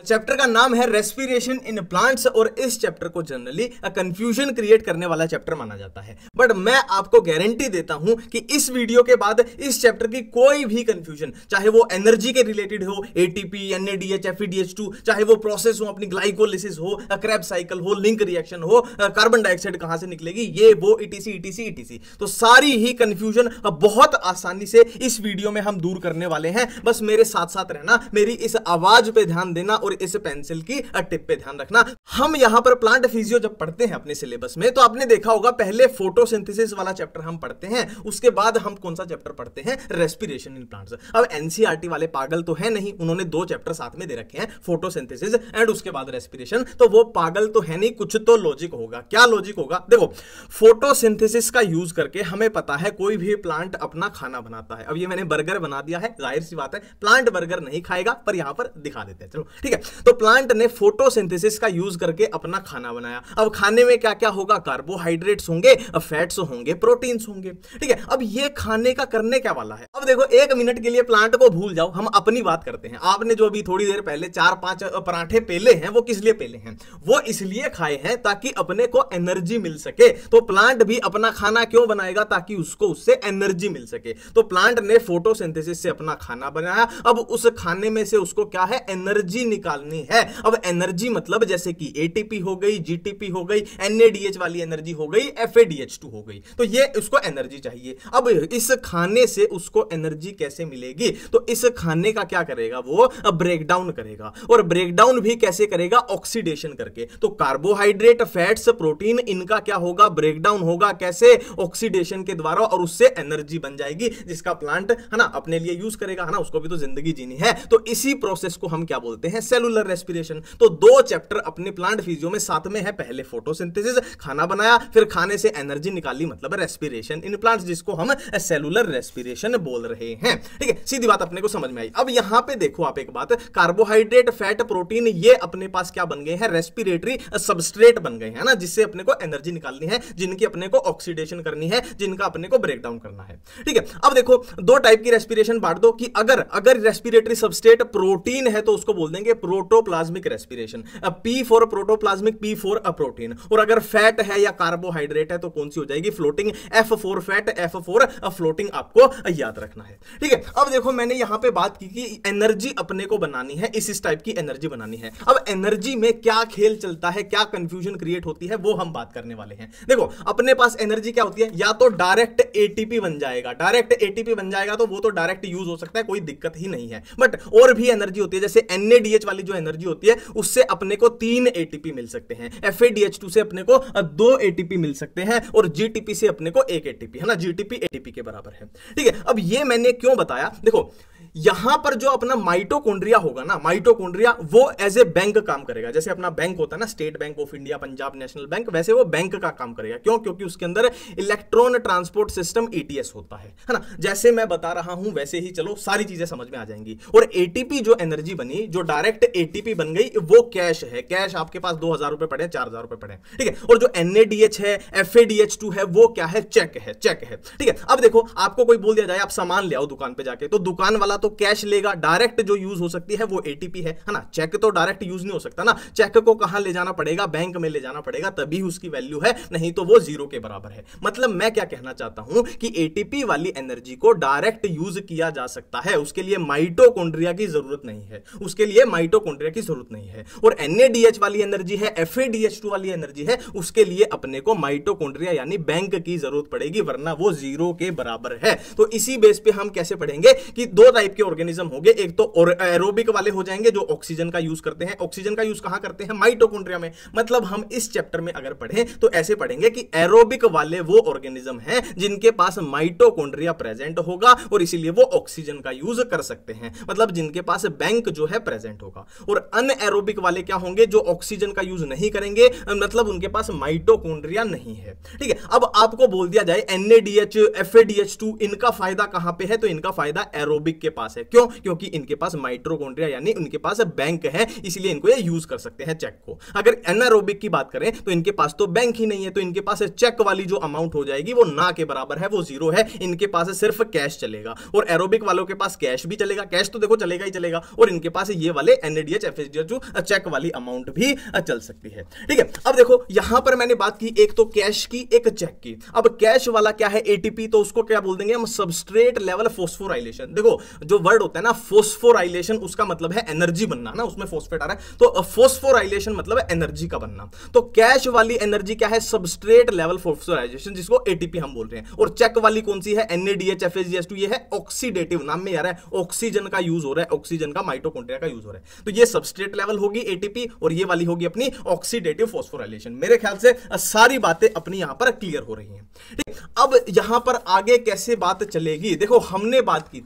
Chapter का नाम है रेस्पिरेशन इन प्लांट्स और इस चैप्टर को जनरली कंफ्यूजन क्रिएट करने वाला चैप्टर माना जाता है। बट मैं आपको गारंटी देता हूं कि इस वीडियो के बाद इस चैप्टर की कोई भी कंफ्यूजन, चाहे वो एनर्जी के रिलेटेड हो, एटीपी, एनएडीएच, एफईडीएच2, चाहे वो प्रोसेस हो, अपनी ग्लाइकोलिसिस हो, क्रेब्स साइकिल हो, लिंक रिएक्शन हो, कार्बन डाइऑक्साइड कहां से निकलेगी, ये वो इटीसी इटीसी इटीसी, तो सारी ही कंफ्यूजन बहुत आसानी से इस वीडियो में हम दूर करने वाले हैं। बस मेरे साथ साथ रहना, मेरी इस आवाज पे ध्यान देना और इस पेंसिल की टिप पे ध्यान रखना। हम यहां पर प्लांट फिजियो जब पढ़ते हैं अपने सिलेबस में, तो आपने देखा होगा पहले फोटोसिंथेसिस वाला चैप्टर हम पढ़ते हैं, उसके बाद हम कौन सा चैप्टर पढ़ते हैं, रेस्पिरेशन इन प्लांट्स। अब एनसीईआरटी वाले पागल तो है नहीं, उन्होंने दो चैप्टर साथ में दे रखे हैं, फोटोसिंथेसिस एंड उसके बाद रेस्पिरेशन, तो वो पागल तो है नहीं, कुछ तो लॉजिक होगा। क्या लॉजिक होगा? देखो, फोटोसिंथेसिस का यूज करके हमें पता है कोई भी प्लांट अपना खाना बनाता है। अब ये मैंने बर्गर बना दिया है, जाहिर सी बात है प्लांट बर्गर नहीं खाएगा, पर यहां पर दिखा देते हैं, चलो ठीक है। तो प्लांट ने फोटोसिंथेसिस का यूज करके अपना खाना बनाया। अब खाने में क्या क्या होगा? कार्बोहाइड्रेट्स होंगे, फैट्स होंगे, प्रोटीन्स होंगे, ठीक है। अब ये खाने का करने क्या वाला है? अब देखो, एक मिनट के लिए प्लांट को भूल जाओ, हम अपनी बात करते हैं। आपने जो अभी थोड़ी देर पहले 4-5 पराठे पेले हैं, वो किस लिए पेले हैं? वो इसलिए खाए हैं ताकि अपने को एनर्जी मिल सके। तो प्लांट भी अपना खाना क्यों बनाएगा? ताकि उसको उससे एनर्जी मिल सके। तो प्लांट ने फोटोसिंथेसिस से अपना खाना बनाया। अब उस खाने में से उसको क्या है? एनर्जी निकालनी है। अब एनर्जी मतलब जैसे कि एटीपी हो गई, जीटीपी हो गई, एनएडीएच वाली एनर्जी हो गई, एफएडीएच2 हो गई, तो ये उसको एनर्जी चाहिए। अब इस खाने से उसको एनर्जी कैसे मिलेगी? तो इस खाने का क्या करेगा? वो ब्रेक डाउन करेगा। और ब्रेक डाउन भी कैसे करेगा? ऑक्सीडेशन करके। तो कार्बोहाइड्रेट, फैट्स, प्रोटीन, इनका क्या होगा? ब्रेक डाउन होगा। कैसे? ऑक्सीडेशन के द्वारा, और उससे एनर्जी बन जाएगी, जिसका प्लांट है ना अपने लिए यूज करेगा, है ना, उसको भी तो जिंदगी जीनी है। तो इसी प्रोसेस को हम क्या बोलते हैं? Cellular respiration. तो दो चैप्टर अपने प्लांट फिजियो में साथ में है। पहले फोटोसिंथेसिस, खाना बनाया, फिर खाने से एनर्जी निकाली, मतलब रेस्पिरेशन इन प्लांट्स, जिसको हम सेलुलर रेस्पिरेशन बोल रहे हैं, ठीक है। सीधी बात अपने को समझ में आई। अब यहां पे देखो आप एक बात, कार्बोहाइड्रेट, फैट, प्रोटीन, ये अपने पास क्या बन गए हैं? रेस्पिरेटरी सबस्ट्रेट बन गए हैं ना, जिससे अपने को एनर्जी निकालनी है, जिनकी अपने को ऑक्सीडेशन करनी है, जिनका अपने को ब्रेक डाउन करना है, ठीक है। अब देखो, दो टाइप की रेस्पिरेशन बांट दो कि अगर रेस्पिरेटरी सबस्ट्रेट प्रोटीन है तो उसको बोल देंगे protoplasmic respiration, P for protoplasmic, P for protein. और अगर फैट है या कार्बोहाइड्रेट है तो कौन सी हो जाएगी? Floating, F for fat, F for floating, आपको याद रखना है, ठीक है। अब देखो, मैंने यहां पे बात की कि एनर्जी अपने को बनानी है, इस टाइप की एनर्जी बनानी है। अब एनर्जी में क्या खेल चलता है, क्या कंफ्यूजन क्रिएट होती है, वो हम बात करने वाले हैं। देखो, अपने पास एनर्जी क्या होती है? या तो डायरेक्ट एटीपी बन जाएगा, डायरेक्ट एटीपी बन जाएगा तो वो तो डायरेक्ट यूज हो सकता है, कोई दिक्कत ही नहीं है। बट और भी एनर्जी होती है, जैसे एनएडीएच वाली जो एनर्जी होती है, उससे अपने को 3 एटीपी मिल सकते हैं, एफएडीएच2 से अपने को 2 एटीपी मिल सकते हैं, और जीटीपी से अपने को 1 एटीपी, है ना, जीटीपी एटीपी के बराबर है, ठीक है। अब ये मैंने क्यों बताया? देखो, यहां पर जो अपना माइटोकॉन्ड्रिया होगा ना, माइटोकॉन्ड्रिया वो एज ए बैंक काम करेगा। जैसे अपना बैंक होता है ना, state bank of India, Punjab national bank, वैसे वो बैंक का काम करेगा। क्यों? क्योंकि उसके अंदर इलेक्ट्रॉन ट्रांसपोर्ट सिस्टम ईटीएस होता है ना। जैसे मैं बता रहा हूं वैसे ही चलो सारी चीजें समझ में आ जाएंगी। और एटीपी जो एनर्जी बनी, जो डायरेक्ट एटीपी बन गई, वो कैश है। कैश आपके पास 2000 रुपए पड़े, 4000 रुपए पड़े, ठीक है। और जो एनएडीएच है, एफएडीएच2 है, वो क्या है? चेक है, चेक है, ठीक है। अब देखो, आपको कोई बोल दिया जाए आप सामान ले आओ दुकान पे जाके, तो दुकान वाला तो कैश लेगा, डायरेक्ट जो यूज हो सकती है वो एटीपी है ना। चेक तो डायरेक्ट यूज नहीं हो सकता ना, चेक को कहां ले जाना पड़ेगा? बैंक में ले जाना पड़ेगा, तभी उसकी वैल्यू है, नहीं तो वो 0 के बराबर है। मतलब मैं क्या कहना चाहता हूं कि एटीपी वाली एनर्जी को डायरेक्ट यूज किया जा सकता है, उसके लिए माइटोकॉन्ड्रिया की जरूरत नहीं है, उसके लिए माइटोकॉन्ड्रिया की जरूरत नहीं है। और एनएडीएच वाली एनर्जी है, एफएडीएच2 वाली एनर्जी है, उसके लिए अपने को माइटोकॉन्ड्रिया यानी बैंक की जरूरत पड़ेगी, वरना वो 0 के बराबर है। तो इसी बेस पे हम कैसे पढ़ेंगे कि दो टाइप के ऑर्गेनिज्म हो गए, एक तो एरोबिक वाले हो जाएंगे जो ऑक्सीजन का यूज करते हैं। ऑक्सीजन का यूज कहां करते हैं? माइटोकॉन्ड्रिया में। मतलब हम इस चैप्टर में अगर पढ़ें तो ऐसे पढ़ेंगे कि एरोबिक वाले वो ऑर्गेनिज्म हैं जिनके पास माइटोकॉन्ड्रिया प्रेजेंट होगा और इसीलिए वो ऑक्सीजन का यूज कर सकते हैं, मतलब जिनके पास बैंक जो है प्रेजेंट होगा। और अनएरोबिक वाले क्या होंगे? जो ऑक्सीजन का यूज नहीं करेंगे, मतलब उनके पास माइटोकॉन्ड्रिया नहीं है, ठीक है। अब आपको बोल दिया जाए एनएडीएच, एफएडीएच2, इनका फायदा कहां पे है? तो इनका फायदा एरोबिक के पास है। क्यों? क्योंकि इनके पास माइटोकॉन्ड्रिया यानी उनके पास बैंक है, इसलिए इनको ये यूज कर सकते हैं चेक को। अगर एनारोबिक की बात करें तो इनके पास तो बैंक ही नहीं है, तो इनके पास चेक वाली जो अमाउंट हो जाएगी वो ना के बराबर है, वो जीरो है। इनके पास सिर्फ कैश चलेगा। और एरोबिक वालों के पास कैश भी चलेगा, कैश तो देखो चलेगा ही चलेगा, और इनके पास ये वाले एनएडीएच एफएसडीएच जो चेक वाली अमाउंट भी चल सकती है। ठीक है, अब देखो यहां पर मैंने बात की एक तो कैश की, एक चेक की। अब कैश वाला क्या है? एटीपी, तो उसको क्या बोल देंगे हम? Substrate level phosphorylation. देखो जो वर्ड होता है ना फोस्फोराइलेशन, उसका मतलब है एनर्जी बनना ना, उसमें फोस्फेट आ रहा है, तो फोस्फोराइलेशन मतलब है एनर्जी का बनना। तो कैश वाली एनर्जी क्या है? सबस्ट्रेट लेवल फोस्फोराइलेशन, जिसको एटीपी हम बोल रहे हैं। और चेक वाली कौन सी है? एनएडीएच एफएसडीएच2, ये है ऑक्सीडेटिव, नाम में आ रहा है ऑक्सीजन का यूज हो रहा है, ऑक्सीजन का माइटोकॉन्ड्रिया का यूज हो रहा है। तो ये सबस्ट्रेट लेवल होगी एटीपी, और ये वाली होगी अपनी ऑक्सीडेटिव फोस्फोराइलेशन। मेरे ख्याल से सारी बातें अपनी यहां पर क्लियर हो रही हैं। ठीक, अब यहां पर आगे कैसे बात चलेगी? देखो हमने बात की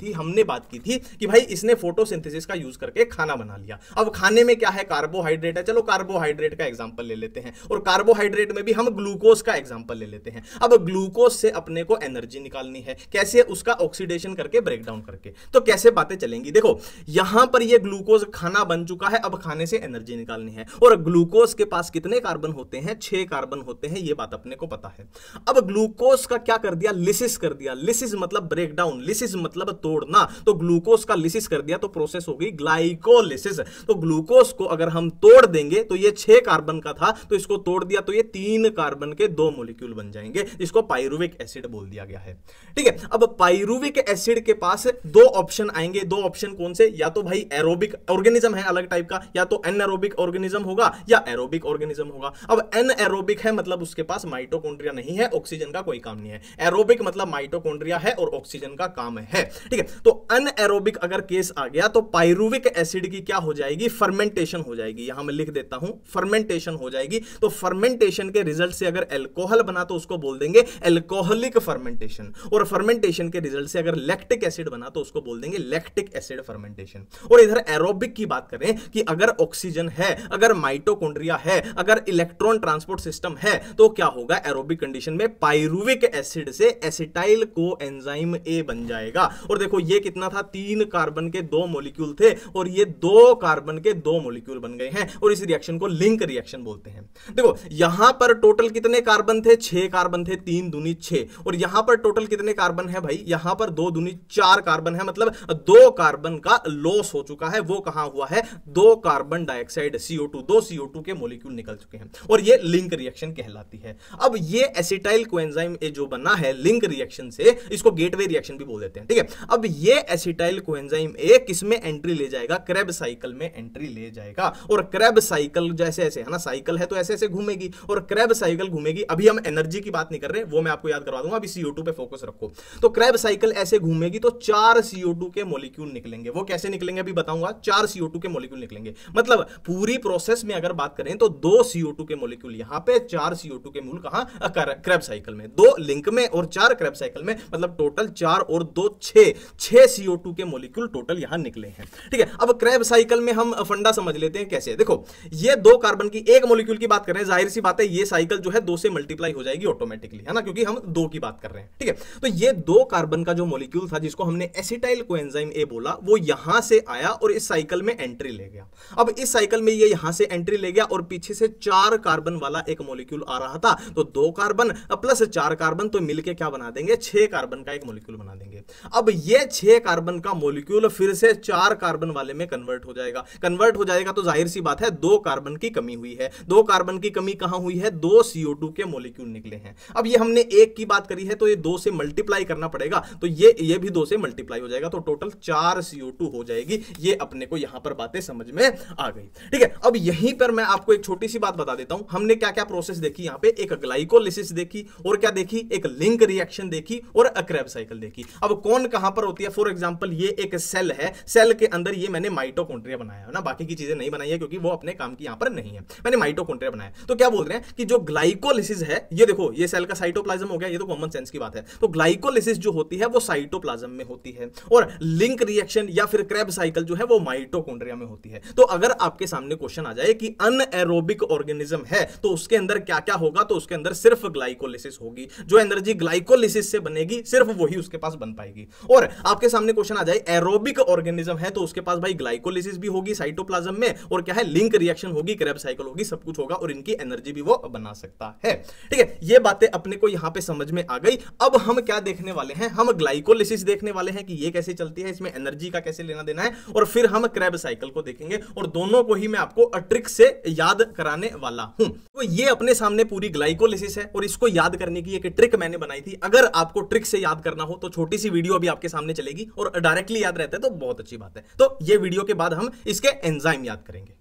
थी कि भाई इसने फोटोसिंथेसिस का यूज करके खाना बना लिया। अब खाने में क्या है? कार्बोहाइड्रेट है। चलो कार्बोहाइड्रेट का एग्जांपल ले लेते हैं, और कार्बोहाइड्रेट में भी हम ग्लूकोज का एग्जांपल ले लेते हैं। अब ग्लूकोज से अपने को एनर्जी निकालनी है, कैसे? उसका ऑक्सीडेशन करके, ब्रेक डाउन करके। तो कैसे बातें चलेंगी? देखो यहां पर ये ग्लूकोज खाना बन चुका है, अब खाने से एनर्जी निकालनी है। और ग्लूकोज के पास कितने कार्बन होते हैं? 6 कार्बन होते हैं, ये बात अपने को पता है। अब ग्लूकोज का क्या कर दिया? लिसिस कर दिया। लिसिस मतलब ब्रेक डाउन, लिसिस मतलब तोड़ना। तो ग्लूकोज का लिसिस कर दिया तो प्रोसेस हो गई ग्लाइकोलिसिस। तो ग्लूकोज को अगर हम तोड़ देंगे तो ये 6 कार्बन का था, तो इसको तोड़ दिया तो ये 3 कार्बन के 2 मॉलिक्यूल बन जाएंगे, जिसको पाइरुविक एसिड बोल दिया गया है। ठीक है, अब पाइरुविक एसिड के पास 2 ऑप्शन आएंगे। 2 ऑप्शन कौन से? या तो भाई एरोबिक ऑर्गेनिज्म है अलग टाइप का, या तो एनारोबिक ऑर्गेनिज्म होगा, या एरोबिक ऑर्गेनिज्म होगा। अब एनारोबिक है मतलब उसके पास माइटोकॉन्ड्रिया नहीं है, ऑक्सीजन का कोई काम नहीं है। एरोबिक मतलब माइटोकॉन्ड्रिया है और ऑक्सीजन का काम है। ठीक है, तो अनएरोबिक अगर केस आ गया तो पाइरुविक एसिड की क्या हो जाएगी? फर्मेंटेशन हो जाएगी। यहां मैं लिख देता हूं, फर्मेंटेशन हो जाएगी। तो फर्मेंटेशन के रिजल्ट से अगर एल्कोहल बना तो उसको बोल देंगे एल्कोहलिक फर्मेंटेशन, और फर्मेंटेशन के रिजल्ट से अगर लैक्टिक एसिड बना तो उसको बोल देंगे लैक्टिक एसिड फर्मेंटेशन। और इधर एरोबिक की बात करें कि अगर ऑक्सीजन है, अगर माइटोकॉन्ड्रिया है, अगर इलेक्ट्रॉन ट्रांसपोर्ट सिस्टम है, तो क्या होगा? एरोबिक कंडीशन में पाइरुविक एसिड से एसिटाइल कोएंजाइम ए बन जाएगा। और देखो ये कितना था? 3 कार्बन के 2 मॉलिक्यूल थे, और ये 2 कार्बन के 2 मॉलिक्यूल बन गए हैं, और इस रिएक्शन को लिंक रिएक्शन बोलते हैं। देखो यहां पर टोटल कितने कार्बन थे? 6 कार्बन थे, 3 दूनी 6, और यहां पर टोटल कितने कार्बन है भाई? यहां पर 2 दूनी 4 कार्बन है, मतलब 2 कार्बन का लॉस हो चुका है। वो कहां हुआ है? 2 कार्बन डाइऑक्साइड CO2, 2 CO2 के मॉलिक्यूल निकल चुके हैं, और ये लिंक रिएक्शन कहलाती है। अब ये एसिटाइल कोएंजाइम ए जो बना है लिंक रिएक्शन से, इसको गेटवे रिएक्शन भी बोल देते हैं। ठीक है, अब ये एसिटाइल कोएंजाइम ए किसमें एंट्री ले जाएगा? क्रेब्स साइकिल में एंट्री ले जाएगा। और क्रेब्स साइकिल जैसे ऐसे है ना, साइकिल है तो ऐसे ऐसे घूमेगी, और क्रेब्स साइकिल घूमेगी। अभी हम एनर्जी की बात नहीं कर रहे, वो मैं आपको याद करवा दूंगा, अभी CO2 पे फोकस रखो। तो क्रेब्स साइकिल ऐसे घूमेगी तो 4 CO2 के मॉलिक्यूल निकलेंगे। वो कैसे निकलेंगे अभी बताऊंगा। 4 CO2 के मॉलिक्यूल निकलेंगे, मतलब पूरी प्रोसेस में अगर बात करें तो 2 CO2 के मॉलिक्यूल यहां पे, 4 CO2 के मूल कहां? क्रेब्स साइकिल में, 2 लिंक में और 4 क्रेब्स साइकिल में, मतलब टोटल 4 और 2 6 CO2 के मॉलिक्यूल टोटल यहां निकले हैं। ठीक है, अब क्रेब्स साइकिल में हम फंडा समझ लेते हैं कैसे। देखो ये 2 कार्बन की एक मॉलिक्यूल की बात कर रहे हैं, जाहिर सी बात है ये साइकिल जो है 2 से मल्टीप्लाई हो जाएगी ऑटोमेटिकली, है ना, क्योंकि हम 2 की बात कर रहे हैं। ठीक है, तो ये 2 कार्बन का जो मॉलिक्यूल था जिसको हमने एसिटाइल कोएंजाइम ए बोला, वो यहां से आया और इस साइकिल में एंट्री ले गया। अब इस साइकिल में ये यहां से एंट्री ले गया, और पीछे से 4 कार्बन वाला एक मॉलिक्यूल आ रहा था, तो 2 कार्बन प्लस 4 कार्बन तो मिलके क्या बना देंगे? 6 कार्बन का एक मॉलिक्यूल बना देंगे। अब ये 6 कार्बन का मॉलिक्यूल फिर से 4 कार्बन वाले में कन्वर्ट हो जाएगा। कन्वर्ट हो जाएगा तो जाहिर सी बात है 2 कार्बन की कमी हुई है। 2 कार्बन की कमी कहां हुई है? 2 CO2 के मॉलिक्यूल निकले हैं। अब ये हमने 1 की बात करी है तो ये 2 से मल्टीप्लाई करना पड़ेगा, तो ये भी 2 से मल्टीप्लाई हो जाएगा, तो टोटल 4 CO2 हो जाएगी। ये अपने को यहां पर बातें समझ में आ गई। ठीक है, अब यहीं पर मैं आपको एक छोटी सी बात बता देता हूं। हमने क्या क्या प्रोसेस देखी यहां पे? एक ग्लाइकोलिसिस देखी, और क्या देखी? एक लिंक रिएक्शन देखी, और क्रेब्स साइकिल देखी। अब कौन कहां पर होती है? फॉर एग्जांपल ये एक सेल है, सेल के अंदर ये मैंने माइटोकॉन्ड्रिया बनाया है ना, बाकी की चीजें नहीं बनाई है क्योंकि वो अपने काम की यहां पर नहीं है, मैंने माइटोकॉन्ड्रिया बनाया। तो क्या बोल रहे हैं कि जो ग्लाइकोलिसिस है, ये देखो ये सेल का साइटोप्लाज्म हो गया, ये तो कॉमन सेंस की बात है। तो ग्लाइकोलिसिस जो होती है वो साइटोप्लाज्म में होती है, और लिंक रिएक्शन या फिर क्रेब्स साइकिल जो है वो माइटोकॉन्ड्रिया में होती है। तो अगर आपके सामने क्वेश्चन आ जाए कि अनएरोबिक ऑर्गेनिज्म है तो उसके अंदर क्या क्या होगा, तो उसके अंदर सिर्फ ग्लाइकोलिसिस होगी। जो एनर्जी ग्लाइकोलिसिस से बनेगी सिर्फ वही उसके पास बन पाएगी। और आपके सामने क्वेश्चन आ जाए, एरोबिक ऑर्गेनिज्म है तो उसके पास भाई ग्लाइकोलिसिस भी होगी साइटोप्लाज्म में, और क्या है, लिंक रिएक्शन होगी, क्रेब्स साइकिल होगी, सब कुछ होगा, और इनकी एनर्जी भी वो बना सकता है। ठीक है, ये बातें अपने को यहां पे समझ में आ गई। अब हम क्या देखने वाले हैं, हम ग्लाइकोलिसिस देखने वाले हैं कि ये कैसे चलती है, इसमें एनर्जी का कैसे लेना देना है, और फिर हम क्रेब साइकिल को देखेंगे, और दोनों को ही मैं आपको ट्रिक से याद कराने वाला हूं। तो ये अपने सामने पूरी ग्लाइकोलिसिस है, और इसको याद करने की एक ट्रिक मैंने बनाई थी। अगर आपको ट्रिक से याद करना हो तो छोटी सी वीडियो अभी आपके सामने चलेगी, और डायरेक्टली याद रहता है तो बहुत अच्छी बात है। तो ये वीडियो के बाद हम इसके एंजाइम याद करेंगे।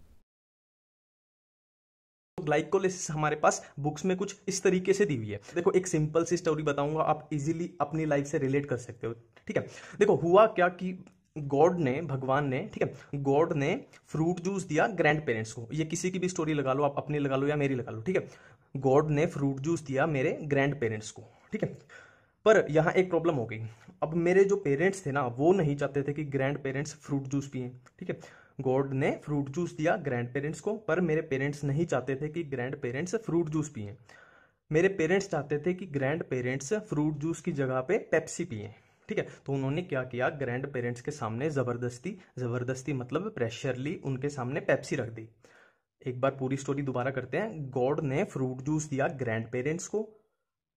ग्लाइकोलिसिस हमारे पास बुक्स में कुछ इस तरीके से दी हुई है। देखो, एक सिंपल सी स्टोरी बताऊंगा, आप इजीली अपनी लाइफ से रिलेट कर सकते हो। ठीक है, देखो हुआ क्या कि गॉड ने, भगवान ने, ठीक है, गॉड ने फ्रूट जूस दिया ग्रैंड पेरेंट्स को। ये किसी की भी स्टोरी लगा लो, आप अपनी लगा लो या मेरी लगा लो। ठीक है, गॉड ने फ्रूट जूस दिया मेरे ग्रैंड पेरेंट्स को। ठीक है, पर यहां एक प्रॉब्लम हो गई। अब मेरे जो पेरेंट्स थे ना, वो नहीं चाहते थे कि ग्रैंड पेरेंट्स फ्रूट जूस पिए। ठीक है, गॉड ने फ्रूट जूस दिया ग्रैंड पेरेंट्स को, पर मेरे पेरेंट्स नहीं चाहते थे कि ग्रैंड पेरेंट्स फ्रूट जूस पिए। मेरे पेरेंट्स चाहते थे कि ग्रैंड पेरेंट्स फ्रूट जूस की जगह पे पेप्सी पिए। ठीक है, तो उन्होंने क्या किया, ग्रैंड पेरेंट्स के सामने जबरदस्ती मतलब प्रेशरली उनके सामने पेप्सी रख दी। एक बार पूरी स्टोरी दोबारा करते हैं। गॉड ने फ्रूट जूस दिया ग्रैंड पेरेंट्स को,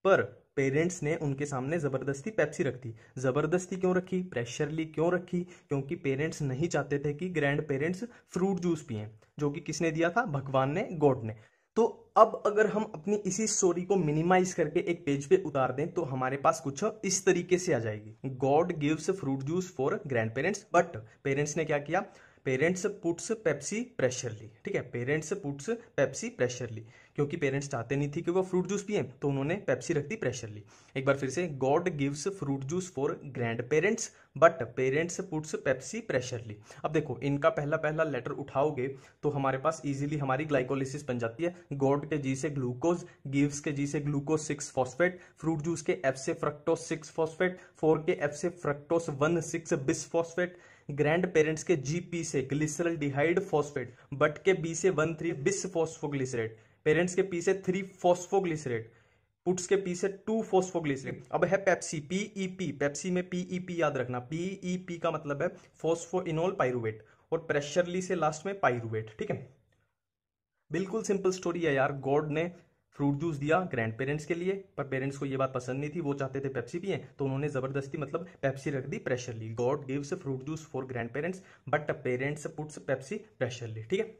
पर पेरेंट्स ने उनके सामने जबरदस्ती पेप्सी रख दी। जबरदस्ती क्यों रखी, प्रेशरली क्यों रखी? क्योंकि पेरेंट्स नहीं चाहते थे कि ग्रैंड पेरेंट्स फ्रूट जूस पिए, जो कि किसने दिया था, भगवान ने, गॉड ने। तो अब अगर हम अपनी इसी स्टोरी को मिनिमाइज करके एक पेज पे उतार दें तो हमारे पास कुछ इस तरीके से आ जाएगी। God gives fruit juice for grand parents, but parents ने क्या किया, पेरेंट्स पुट्स पेप्सी प्रेशरली। ठीक है, पेरेंट्स पुट्स पेप्सी प्रेशरली, क्योंकि पेरेंट्स चाहते नहीं थी कि वो फ्रूट जूस पिए, तो उन्होंने पेप्सी रख दी प्रेशरली। एक बार फिर से, God gives fruit juice for grand parents but parents puts Pepsi pressurely. अब देखो, इनका पहला पहला लेटर उठाओगे तो हमारे पास इजीली हमारी ग्लाइकोलिसिस बन जाती है। गॉड के जी से ग्लूकोज, गिव्स के जी से ग्लूकोज 6 फॉस्फेट, फ्रूट जूस के एफ से फ्रक्टोस 6 फॉस्फेट, 4 के एफ से fructose 1,6 bis phosphate, grand parents के जीपी से ग्लिसरल डिहाइड फॉस्फेट, बट के बी से 1,3 बिस फॉस्फोग्लिसरेट, पेरेंट्स के पी से 3 फॉस्फोग्लिसरेट, पुट्स के पी से 2 फॉस्फोग्लिसरेट। अब है पेप्सी, पीईपी, पेप्सी में पीईपी याद रखना, पीईपी का मतलब है फॉस्फोइनोल पाइरुवेट, और प्रेशरली से लास्ट में पाइरुवेट। ठीक है, बिल्कुल सिंपल स्टोरी है यार। गॉड ने फ्रूट जूस दिया ग्रैंड पेरेंट्स के लिए, पर पेरेंट्स को ये बात पसंद नहीं थी, वो चाहते थे पेप्सी पिए, तो उन्होंने जबरदस्ती मतलब पेप्सी रख दी pressurely. God gives fruit juice for grand parents but parents puts Pepsi pressurely. ठीक है,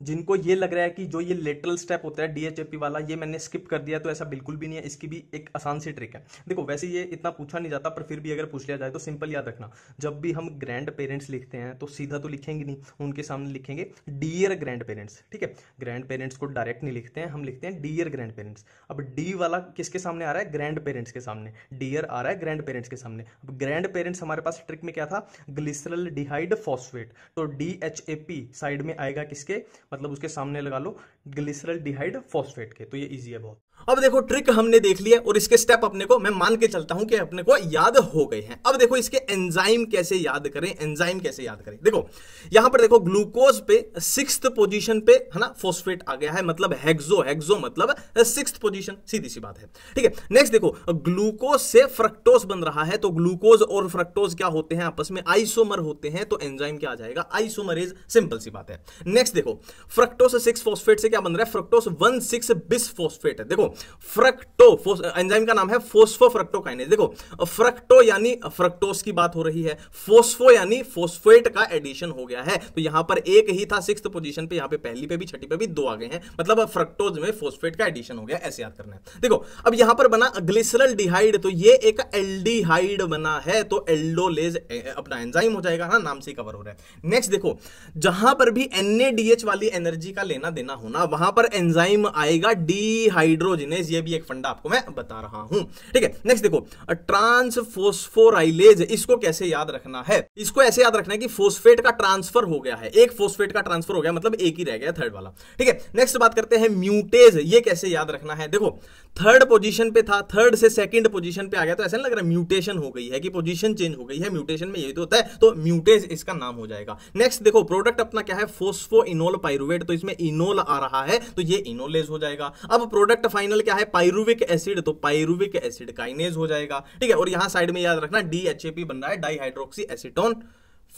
जिनको ये लग रहा है कि जो ये लेटरल स्टेप होता है डीएचएपी वाला, ये मैंने स्किप कर दिया, तो ऐसा बिल्कुल भी नहीं है। इसकी भी एक आसान सी ट्रिक है। देखो, वैसे ये इतना पूछा नहीं जाता, पर फिर भी अगर पूछ लिया जाए तो सिंपल याद रखना, जब भी हम ग्रैंड पेरेंट्स लिखते हैं तो सीधा तो लिखेंगे नहीं, उनके सामने लिखेंगे डियर ग्रैंड पेरेंट्स। ठीक है, ग्रैंड पेरेंट्स को डायरेक्ट नहीं लिखते हैं, हम लिखते हैं डियर ग्रैंड पेरेंट्स। अब डी वाला किसके सामने आ रहा है, ग्रैंड पेरेंट्स के सामने, डियर आ रहा है ग्रैंड पेरेंट्स के सामने। अब ग्रैंड पेरेंट्स हमारे पास ट्रिक में क्या था, ग्लिसरल डिहाइड फॉस्फेट, तो डीएचएपी साइड में आएगा किसके, मतलब उसके सामने लगा लो ग्लिसरल डिहाइड फॉस्फेट के। तो ये इजी है बहुत। अब देखो, ट्रिक हमने देख लिया और इसके स्टेप अपने को, मैं मान के चलता हूं कि अपने को याद हो गए हैं। अब देखो, इसके एंजाइम कैसे याद करें, एंजाइम कैसे याद करें। देखो, यहां पर देखो, ग्लूकोज पे 6th पोजीशन पे है ना फॉस्फेट आ गया है, मतलब हेक्सो, हेक्सो मतलब 6th पोजीशन, सीधी सी बात है। ठीक है, नेक्स्ट देखो, ग्लूकोज से फ्रक्टोज बन रहा है, तो ग्लूकोज और फ्रक्टोज क्या होते हैं, आपस में आइसोमर होते हैं, तो एंजाइम क्या आ जाएगा, आइसोमरेज, सिंपल सी बात है। नेक्स्ट देखो, फ्रक्टोज 6 फॉस्फेट से क्या बन रहा है, फ्रक्टोज 1,6 बिस फॉस्फेट है। देखो, फ्रक्टो एंजाइम का नाम है फोस्फोफ्रक्टोकाइनेज। देखो, फ्रक्टो यानी फ्रक्टोज की बात हो रही है, फोस्फो यानी फोस्फेट का एडिशन हो गया है, तो यहां पर एक ही था 6th पोजीशन पे, यहां पे पहली पे भी छठी पे भी 2 आ गए हैं, मतलब फ्रक्टोज में फोस्फेट का एडिशन हो गया, ऐसे याद करना है। देखो, अब यहां पर बना ग्लिसरल डिहाइड, तो ये एक एल्डिहाइड बना है, तो एल्डोलेज अपना एंजाइम हो जाएगा, हाँ, नाम से कवर हो रहा है। नेक्स्ट देखो, जहां पर भी NADH वाली एनर्जी का लेना देना होना, वहां पर एंजाइम आएगा डिहाइड्रोजिनेज, ये भी एक फंडा आपको मैं बता रहा हूं। ठीक है, नेक्स्ट देखो, ट्रांसफोस्फोराइलेज, इसको कैसे याद रखना है, इसको ऐसे याद रखना है कि फोस्फेट का ट्रांसफर हो गया है, एक फोस्फेट का ट्रांसफर हो गया, मतलब एक ही रह गया, थर्ड वाला। ठीक है, नेक्स्ट बात करते हैं म्यूटेज, ये कैसे याद रखना है। देखो, 3rd पोजीशन पे था, 3rd से 2nd पोजीशन पे आ गया, तो ऐसा नहीं लग रहा म्यूटेशन हो गई है कि पोजीशन चेंज हो गई है, म्यूटेशन में यही तो होता है, तो म्यूटेज इसका नाम हो जाएगा। नेक्स्ट देखो, प्रोडक्ट अपना क्या है, फोस्फोइनोल पाइरुवेट, तो इसमें इनोल आ रहा है तो ये इनोलेज हो जाएगा। अब प्रोडक्ट फाइनल क्या है, पाइरुविक एसिड, तो पाइरुविक एसिड काइनेज हो जाएगा, ठीक है। और यहां साइड में याद रखना DHAP बन रहा है, डाई हाइड्रोक्सी एसीटोन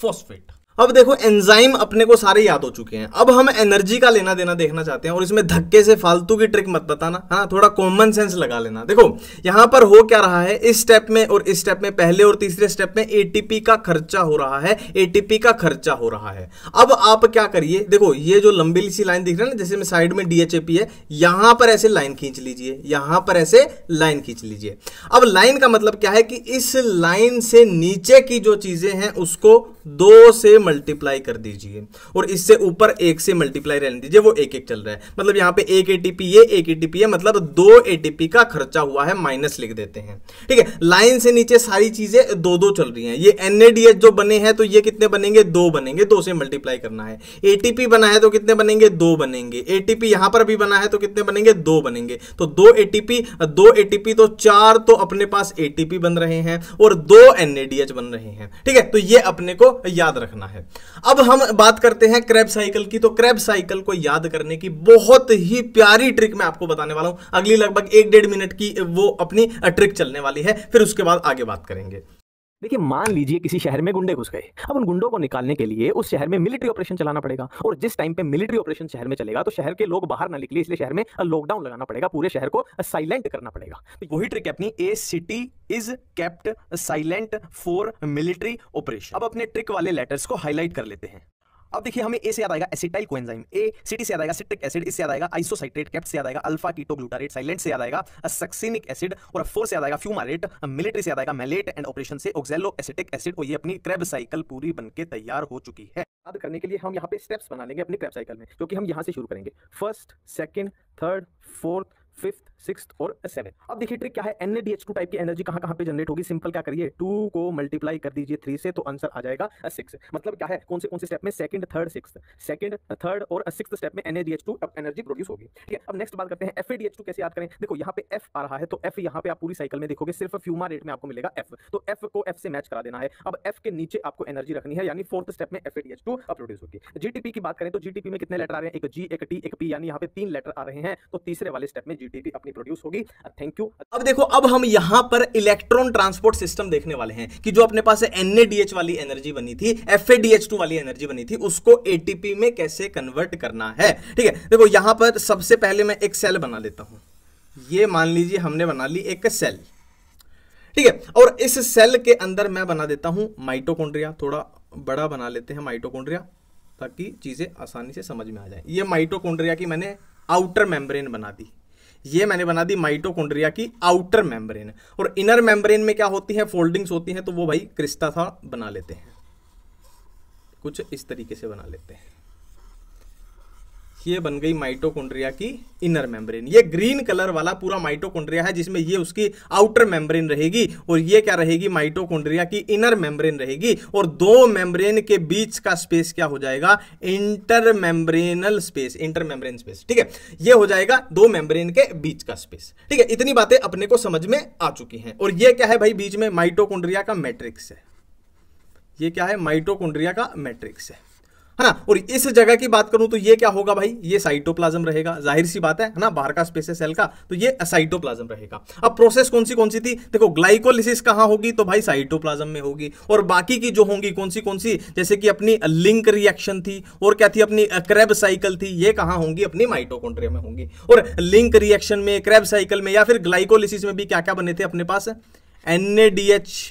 फॉस्फेट। अब देखो एंजाइम अपने को सारे याद हो चुके हैं, अब हम एनर्जी का लेना देना देखना चाहते हैं। और इसमें धक्के से फालतू की ट्रिक मत बताना, हाँ, थोड़ा कॉमन सेंस लगा लेना। देखो यहां पर हो क्या रहा है, इस स्टेप में और इस स्टेप में, पहले और तीसरे स्टेप में एटीपी का खर्चा हो रहा है, एटीपी का खर्चा हो रहा है। अब आप क्या करिए, देखो ये जो लंबी सी लाइन दिख रहा है ना, जैसे में साइड में DHAP है, यहां पर ऐसे लाइन खींच लीजिए, यहां पर ऐसे लाइन खींच लीजिए। अब लाइन का मतलब क्या है कि इस लाइन से नीचे की जो चीजें हैं उसको 2 से मल्टीप्लाई कर दीजिए और इससे ऊपर 1 से मल्टीप्लाई रहने दीजिए, वो 1-1 चल रहा है। मतलब यहां पे 1 ATP ये 1 ATP है, मतलब 2 ATP का खर्चा हुआ है, माइनस लिख देते हैं, ठीक है। लाइन से नीचे सारी चीजें 2-2 चल रही हैं। ये NADH जो बने हैं तो ये कितने बनेंगे, 2 बनेंगे, 2 से मल्टीप्लाई करना है। ATP बना है तो कितने बनेंगे, 2 बनेंगे। ATP यहां पर भी बना है तो कितने बनेंगे, 2 बनेंगे। तो 2 ATP तो 4 तो अपने पास ATP बन रहे हैं और 2 NADH बन रहे हैं, ठीक है। तो ये अपने को याद रखना है। अब हम बात करते हैं क्रेब्स साइकिल की। तो क्रेब्स साइकिल को याद करने की बहुत ही प्यारी ट्रिक मैं आपको बताने वाला हूं, अगली लगभग 1-1.5 मिनट की वो अपनी ट्रिक चलने वाली है, फिर उसके बाद आगे बात करेंगे। देखिए, मान लीजिए किसी शहर में गुंडे घुस गए। अब उन गुंडों को निकालने के लिए उस शहर में मिलिट्री ऑपरेशन चलाना पड़ेगा, और जिस टाइम पे मिलिट्री ऑपरेशन शहर में चलेगा तो शहर के लोग बाहर ना निकले, इसलिए शहर में लॉकडाउन लगाना पड़ेगा, पूरे शहर को साइलेंट करना पड़ेगा। तो वही ट्रिक है अपनी, a city is kept silent for military operation. अब अपने ट्रिक वाले लेटर्स को हाईलाइट कर लेते हैं। अब देखिए, हमें ए से याद आएगा एसिटाइल कोएंजाइम, ए सिटी से याद आएगा सिट्रिक एसिड, इससे याद आएगा आइसोसाइट्रेट, केप्ट से याद आएगा अल्फा कीटोग्लूटारेट, साइलेंट से याद आएगा सक्सिनिक एसिड, और 4 से याद आएगा फ्यूमारेट, मिलिट्री से याद आएगा मैलेट, एंड ऑपरेशन से ऑक्सैलो एसिटिक एसिड। और ये अपनी क्रेब्स साइकिल पूरी बनके तैयार हो चुकी है। याद करने के लिए हम यहाँ पे स्टेप्स बना लेंगे अपनी क्रेब्स साइकिल में, क्योंकि हम यहाँ से शुरू करेंगे, 1st, 2nd, 3rd, 4th, 5th, 6th और 7th। अब देखिए ट्रिक क्या है, NADH2 टाइप की एनर्जी कहां पे जनरेट होगी। सिंपल क्या करिए, 2 को मल्टीप्लाई कर दीजिए 3 से, तो आंसर आ जाएगा 6। मतलब क्या है, कौन से स्टेप में, 2nd, 3rd, 6th, 2nd, 3rd और 6th स्टेप में NADH2 एनर्जी प्रोड्यूस होगी, ठीक है। अब नेक्स्ट बात करते हैं FADH2 कैसे याद करें। देखो यहाँ पे F आ रहा है, तो F यहाँ पे आप पूरी साइकिल में देखोगे सिर्फ फ्यूमारेट में आपको मिलेगा F, तो F को F से मैच करा देना है। अब F के नीचे आपको एनर्जी रखनी है, यानी 4th स्टेप में FADH2 प्रोड्यूस होगी। GTP की बात करें तो GTP में कितने लेटर आ रहे हैं, एक G, एक T, एक P, यानी यहाँ पे 3 लेटर आ रहे हैं, तो तीसरे वाले स्टेप में GTP अपनी प्रोड्यूस होगी। Thank you. अब देखो, अब हम यहां पर इलेक्ट्रॉन ट्रांसपोर्ट सिस्टम देखने वाले हैं कि जो अपने पास NADH वाली एनर्जी बनी थी, FADH2 वाली एनर्जी बनी थी, उसको ATP में कैसे कन्वर्ट करना है, ठीक है। देखो यहां पर सबसे पहले मैं एक सेल बना लेता हूं। ये मान लीजिए हमने बना ली एक सेल, ठीक है। और इस सेल के अंदर मैं बना देता हूं माइटोकॉन्ड्रिया, थोड़ा बड़ा बना लेते हैं माइटोकॉन्ड्रिया ताकि चीजें आसानी से समझ में आ जाए। ये माइटोकॉन्ड्रिया की मैंने आउटर मेम्ब्रेन बना दी, ये मैंने बना दी माइटोकॉन्ड्रिया की आउटर मेम्ब्रेन। और इनर मेम्ब्रेन में क्या होती है, फोल्डिंग्स होती हैं, तो वो भाई क्रिस्टा था बना लेते हैं, कुछ इस तरीके से बना लेते हैं। ये बन गई माइटोकॉन्ड्रिया की इनर मेम्ब्रेन। ये ग्रीन कलर वाला पूरा माइटोकॉन्ड्रिया है, जिसमें ये उसकी आउटर मेम्ब्रेन रहेगी, और ये क्या रहेगी, माइटोकॉन्ड्रिया की इनर मेम्ब्रेन रहेगी। और 2 मेम्ब्रेन के बीच का स्पेस क्या हो जाएगा, इंटरमेम्ब्रेनल स्पेस, इंटरमेम्ब्रेन स्पेस, ठीक है। ये हो जाएगा 2 मेम्ब्रेन के बीच का स्पेस, ठीक है। इतनी बातें अपने को समझ में आ चुकी हैं। और ये क्या है भाई, बीच में माइटोकॉन्ड्रिया का मैट्रिक्स है। ये क्या है, माइटोकॉन्ड्रिया का मैट्रिक्स है ना। और इस जगह की बात करूं तो ये क्या होगा भाई, ये साइटोप्लाज्म रहेगा, जाहिर सी बात है ना, बाहर का स्पेस है सेल का, तो ये साइटोप्लाज्म रहेगा। अब प्रोसेस कौन सी थी, देखो ग्लाइकोलिसिस कहां होगी, तो भाई साइटोप्लाज्म में होगी। और बाकी की जो होंगी कौन सी, जैसे कि अपनी लिंक रिएक्शन थी, और क्या थी अपनी क्रेब्स साइकिल थी, ये कहां होंगी, अपनी माइटोकॉन्ड्रिया में होंगी। और लिंक रिएक्शन में, क्रेब्स साइकिल में, या फिर ग्लाइकोलिसिस में भी क्या क्या बने थे अपने पास, NADH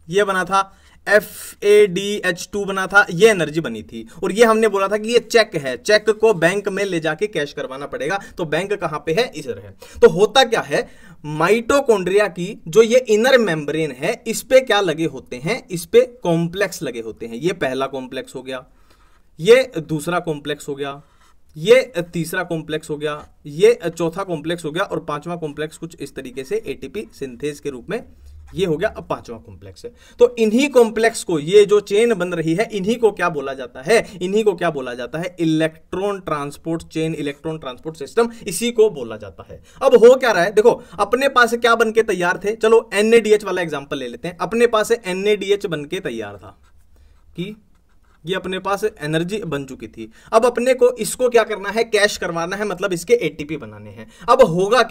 ये बना था, FADH2 बना था, ये एनर्जी बनी थी। और ये हमने बोला था कि ये चेक है, चेक को बैंक में ले जाके कैश करवाना पड़ेगा, तो बैंक कहां पे है, इधर है। तो होता क्या है, माइटोकॉन्ड्रिया की जो ये इनर मेम्ब्रेन है, इस पे क्या लगे होते हैं, इस पे कॉम्प्लेक्स लगे होते हैं। ये पहला कॉम्प्लेक्स हो गया, ये दूसरा कॉम्प्लेक्स हो गया, ये तीसरा कॉम्प्लेक्स हो गया, ये चौथा कॉम्प्लेक्स हो गया, और 5वां कॉम्प्लेक्स कुछ इस तरीके से ATP सिंथेज के रूप में ये हो गया। अब 5वां कॉम्प्लेक्स है, तो इन्हीं कॉम्प्लेक्स को, ये जो चेन बन रही है, इन्हीं को क्या बोला जाता है, इन्हीं को क्या बोला जाता है, electron transport chain, electron transport system, इसी को बोला जाता है। अब हो क्या रहा है, देखो अपने पास क्या बन के तैयार थे, चलो NADH वाला एग्जांपल ले लेते हैं। अपने पास NADH बन के तैयार था कि ये अपने पास एनर्जी बन चुकी थी। अब अपने को इसको क्या करना है, कैश करवाना है, मतलब इसके एटीपी बनाने हैं। अब होगा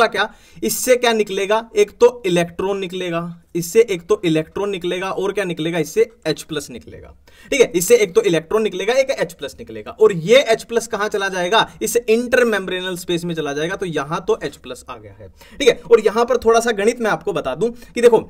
क्या, इससे क्या निकलेगा, एक तो इलेक्ट्रॉन निकलेगा, इससे एक तो इलेक्ट्रॉन निकलेगा, और क्या निकलेगा, इससे H+ निकलेगा। ठीक है, इससे एक तो इलेक्ट्रॉन निकलेगा, एक H+ निकलेगा, और ये H+ कहां चला जाएगा, इस इंटरमेम्ब्रेनल स्पेस में चला जाएगा। तो यहां तो H+ आ गया है। ठीक है, और यहां पर थोड़ा सा गणित मैं आपको बता दूं कि देखो,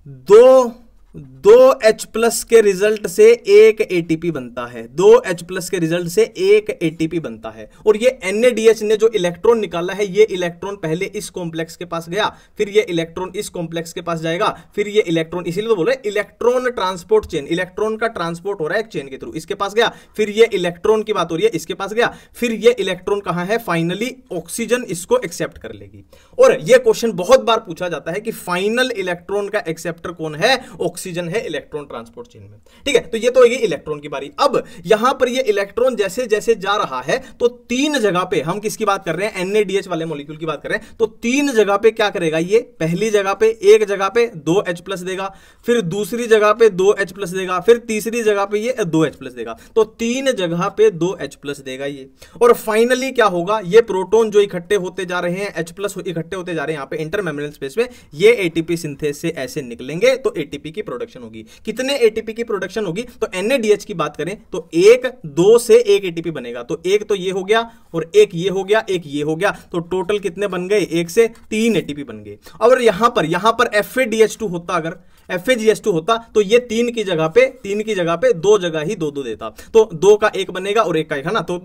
दो H+ के रिजल्ट से एक एटीपी बनता है, 2 H+ के रिजल्ट से एक एटीपी बनता है। और ये NADH ने जो इलेक्ट्रॉन निकाला है, ये इलेक्ट्रॉन पहले इस कॉम्प्लेक्स के पास गया, फिर ये इलेक्ट्रॉन इस कॉम्प्लेक्स के पास जाएगा, फिर ये इलेक्ट्रॉन, इसीलिए तो बोल रहे हैं इलेक्ट्रॉन ट्रांसपोर्ट चेन, इलेक्ट्रॉन का ट्रांसपोर्ट हो रहा है एक चेन के थ्रू, इसके पास गया, फिर ये इलेक्ट्रॉन की बात हो रही है, इसके पास गया, फिर ये इलेक्ट्रॉन कहां है, फाइनली ऑक्सीजन इसको एक्सेप्ट कर लेगी। और ये क्वेश्चन बहुत बार पूछा जाता है कि फाइनल इलेक्ट्रॉन का एक्सेप्टर कौन है, ऑक्सीजन है इलेक्ट्रॉन ट्रांसपोर्ट चेन में। ठीक है, तो ये तो होगी इलेक्ट्रॉन की बारी। अब यहां पर ये इलेक्ट्रॉन जैसे जैसे जा रहा है, तो 3 जगह पे, हम किसकी बात कर रहे हैं, NADH वाले मॉलिक्यूल की बात कर रहे हैं, तो 3 जगह पे क्या करेगा, ये पहली जगह पे, एक जगह पे 2 H+ देगा, फिर दूसरी जगह पे 2 H+ देगा, फिर तीसरी जगह पे ये 2 H+ देगा, तो 3 जगह पे 2 H+ देगा ये। और फाइनली क्या होगा, ये प्रोटॉन जो इकट्ठे होते जा रहे हैं, H+ इकट्ठे होते जा रहे हैं यहां पे इंटरमेम्ब्रेनल स्पेस में, ये एटीपी सिंथेस से ऐसे निकलेंगे, तो एटीपी की प्रोडक्शन होगी। कितने एटीपी की प्रोडक्शन होगी, तो NADH की बात करें तो 1, 2 से 1 एटीपी बनेगा, तो एक तो ये हो गया, और एक ये हो गया, एक ये हो गया, तो टोटल कितने बन गए, 1 से 3 एटीपी बन गए। और यहां पर FADH2 होता, अगर FAGH2 होता, तो ये 3 की जगह पे 2 जगह ही 2 देता, तो 2 का 1 बनेगा और 1 का 1 है ना, तो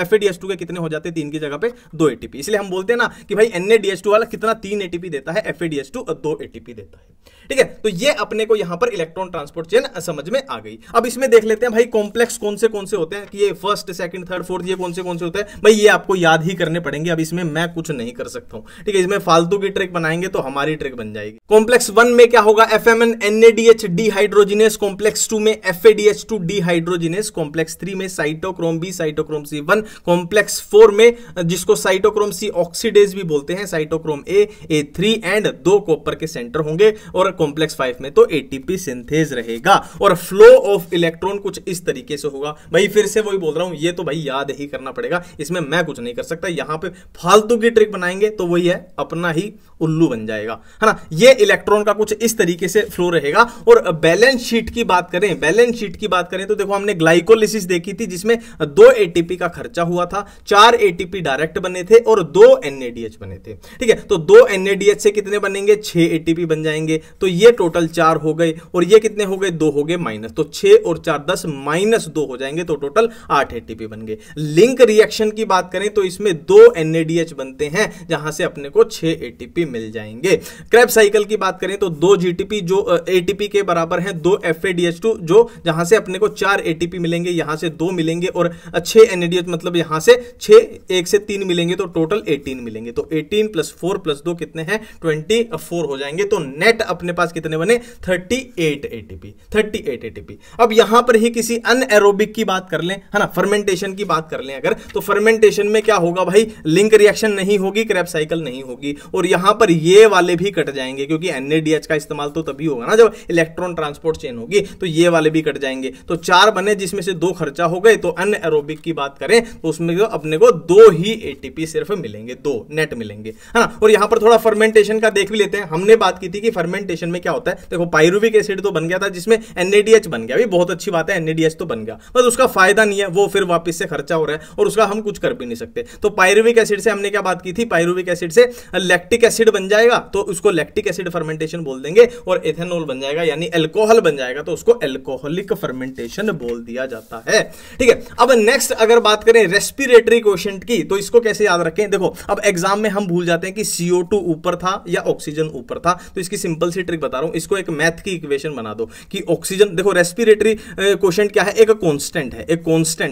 FADH2 के कितने हो जाते, 3 की जगह पे 2 एटीपी। इसलिए हम बोलते हैं ना कि भाई NADH2 वाला कितना, 3 एटीपी देता है, FADH2 2 एटीपी देता है। ठीक है, तो ये अपने को यहां पर इलेक्ट्रॉन ट्रांसपोर्ट चेन समझ में आ गई। अब इसमें देख लेते हैं भाई कॉम्प्लेक्स कौन से होते हैं, कि ये फर्स्ट, सेकंड, थर्ड, फोर्थ, ये कौन से होते हैं भाई, ये आपको याद ही करने पड़ेंगे। अब इसमें मैं कुछ नहीं कर सकता हूं। ठीक है, इसमें फालतू की ट्रिक बनाएंगे तो हमारी ट्रिक बन जाएगी। कॉम्प्लेक्स 1 में क्या होगा, FMN NADH डिहाइड्रोजिनेस, कॉम्प्लेक्स 2 में FADH2 डिहाइड्रोजिनेस, कॉम्प्लेक्स 3 में cytochrome B cytochrome C1, complex 4 में जिसको साइटोक्रोम C ऑक्सीडेज भी बोलते हैं, cytochrome A, A3 and 2 copper के सेंटर होंगे, और कॉम्प्लेक्स 5 में तो एटीपी सिंथेज रहेगा। और फ्लो ऑफ इलेक्ट्रॉन कुछ इस तरीके से होगा। भाई फिर से वही बोल रहा हूं, ये तो भाई याद ही करना पड़ेगा, इसमें मैं कुछ नहीं कर सकता। यहां पे फालतू की ट्रिक बनाएंगे तो वही है, अपना ही उल्लू बन जाएगा, है ना। ये इलेक्ट्रॉन का कुछ इस तरीके से फ्लो रहेगा। और बैलेंस शीट की बात करें तो देखो, हमने ग्लाइकोलिसिस देखी थी जिसमें 2 एटीपी का खर्चा हुआ था, 4 एटीपी डायरेक्ट बने थे और 2 NADH बने थे। ठीक है, तो 2 NADH से कितने बनेंगे, 6 एटीपी बन जाएंगे, तो ये टोटल 4 हो गए, और ये कितने हो गए, 2 हो गए माइनस, तो 6 और 4 10 -2 हो जाएंगे, तो टोटल 8 एटीपी बन गए। लिंक रिएक्शन की बात करें तो इसमें 2 NADH बनते हैं, जहां से अपने को 6 एटीपी मिल जाएंगे। क्रेब्स साइकिल की बात करें तो 2 GTP जो एटीपी के बराबर है 2 FADH2, जो जहां से अपने को 4 एटीपी मिलेंगे, यहां से 2 मिलेंगे, और 6 NADH मतलब यहां से 6, 1 से 3 मिलेंगे, तो टोटल 18 मिलेंगे। तो 18 + 4 + 2 कितने हैं, 24 हो जाएंगे। तो नेट अपने पास कितने बने, 38 एटीपी। अब यहां पर ही किसी अनएरोबिक की बात कर लें, है ना, फर्मेंटेशन की बात कर लें अगर, तो फर्मेंटेशन में क्या होगा भाई, लिंक रिएक्शन नहीं होगी, क्रेब्स साइकिल नहीं होगी, और यहां पर ये वाले भी कट जाएंगे, क्योंकि NADH का इस्तेमाल तो तभी होगा ना जब इलेक्ट्रॉन ट्रांसपोर्ट चेन होगी, तो ये वाले भी कट जाएंगे। तो 4 बने, जिसमें से 2 खर्चा हो गए। तो अनएरोबिक की बात करें तो उसमें तो अपने को 2 ही एटीपी सिर्फ मिलेंगे, 2 नेट मिलेंगे, है ना। और यहां पर थोड़ा फर्मेंटेशन का देख भी लेते हैं। हमने बात की थी कि फर्मेंटेशन में क्या होता है, देखो पाइरुविक एसिड तो बन गया था जिसमें NADH बन गया, भी बहुत अच्छी बात है, NADH तो बन गया, बस उसका फायदा नहीं है, वो फिर वापस से खर्चा हो रहा है और उसका हम कुछ कर भी नहीं सकते। तो पाइरुविक एसिड से हमने क्या बात की थी, पाइरुविक एसिड से लैक्टिक एसिड बन जाएगा, तो उसको लैक्टिक एसिड फर्मेंटेशन बोल देंगे, और एथेनॉल बन जाएगा यानी अल्कोहल बन जाएगा, तो उसको अल्कोहलिक फर्मेंटेशन बोल दिया जाता है। ठीक है, अब नेक्स्ट अगर बात करें रेस्पिरेटरी क्वोशिएंट की, तो इसको कैसे याद रखें। देखो, अब एग्जाम में हम भूल जाते हैं कि CO2 ऊपर था या ऑक्सीजन ऊपर था, तो इसकी सिंपल सी ट्रिक बता रहा हूं, इसको एक मैथ की इक्वेशन बना दो कि ऑक्सीजन, देखो रेस्पिरेटरी क्वोशिएंट क्या है, एक कांस्टेंट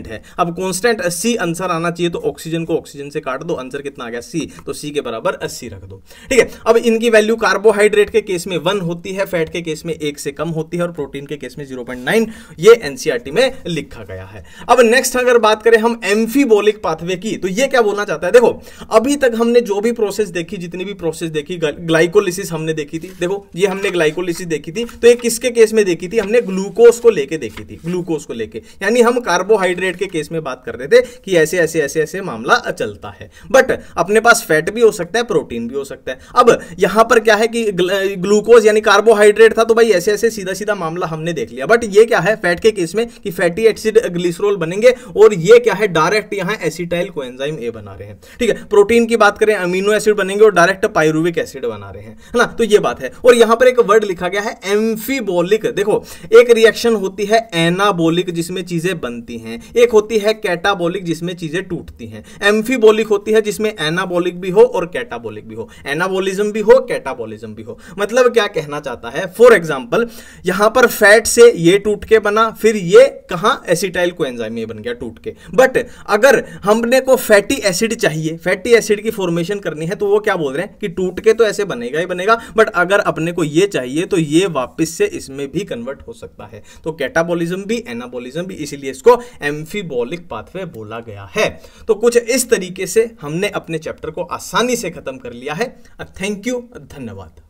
है। अब कांस्टेंट C आंसर आना चाहिए, तो ऑक्सीजन को ऑक्सीजन से काट दो, आंसर कितना आ गया C, तो C के बराबर 80 रख दो। ठीक है, अब इनकी वैल्यू कार्बोहाइड्रेट के केस में 1 होती है, फैट फैट के केस में 1 से कम होती है और प्रोटीन के केस में 0.9, ये एनसीईआरटी में लिखा गया है। अब नेक्स्ट अगर बात करें हम एम्फीबोलिक पाथवे की, तो ये क्या बोलना चाहता है, देखो अभी तक हमने जो भी प्रोसेस देखी, जितनी भी प्रोसेस देखी, ग्लाइकोलिसिस हमने देखी थी, देखो ये हमने ग्लाइकोलिसिस देखी थी, तो ये किसके केस में देखी थी, हमने ग्लूकोज को लेके देखी थी, ग्लूकोज को लेके, यानी हम कार्बोहाइड्रेट के केस में बात कर रहे थे कि ऐसे ऐसे ऐसे ऐसे मामला चलता है। बट अपने पास फैट भी हो सकता है, प्रोटीन भी हो सकता है। अब यहां पर क्या है कि ग्लूकोज यानी कार्बोहाइड्रेट था, तो भाई ऐसे ऐसे सीधा सीधा मामला हमने देख लिया। बट ये क्या है फैट के केस में कि फैटी एसिड ग्लिसरॉल बनेंगे और ये क्या है डायरेक्ट यहां एसिटाइल कोएंजाइम ए बना रहे हैं, ठीक है। प्रोटीन की बात करें अमीनो एसिड बनेंगे और डायरेक्ट पाइरुविक एसिड बना रहे हैं, है ना, तो ये बात है। और यहां पर एक वर्ड लिखा गया है एम्फीबोलिक। देखो एक रिएक्शन होती है एनाबोलिक जिसमें चीजें बनती हैं, एक होती है कैटाबोलिक जिसमें चीजें टूटती हैं। एम्फीबोलिक होती है जिसमें एनाबोलिक भी हो और कैटाबोलिक भी हो, एनाबोलिज्म भी हो कैटाबोलिज्म भी हो। मतलब क्या कहना चाहता है, फॉर एग्जांपल यहां पर फैट से ये टूट के बना, फिर ये कहां एसिटाइल कोएंजाइम ये बन गया टूट के। बट अगर हमने को फैटी एसिड चाहिए, फैटी एसिड की फॉर्मेशन करनी है, तो वो क्या बोल रहे हैं कि टूट के तो ऐसे बनेगा ही बनेगा, बट अगर अपने को ये चाहिए तो ये वापस से इसमें भी कन्वर्ट हो सकता है। तो कैटाबोलिज्म भी एनाबोलिज्म भी, इसीलिए इसको एम्फीबोलिक पाथवे बोला गया है। तो कुछ इस तरीके से हमने अपने चैप्टर को आसानी से खत्म कर लिया है। थैंक यू, धन्यवाद।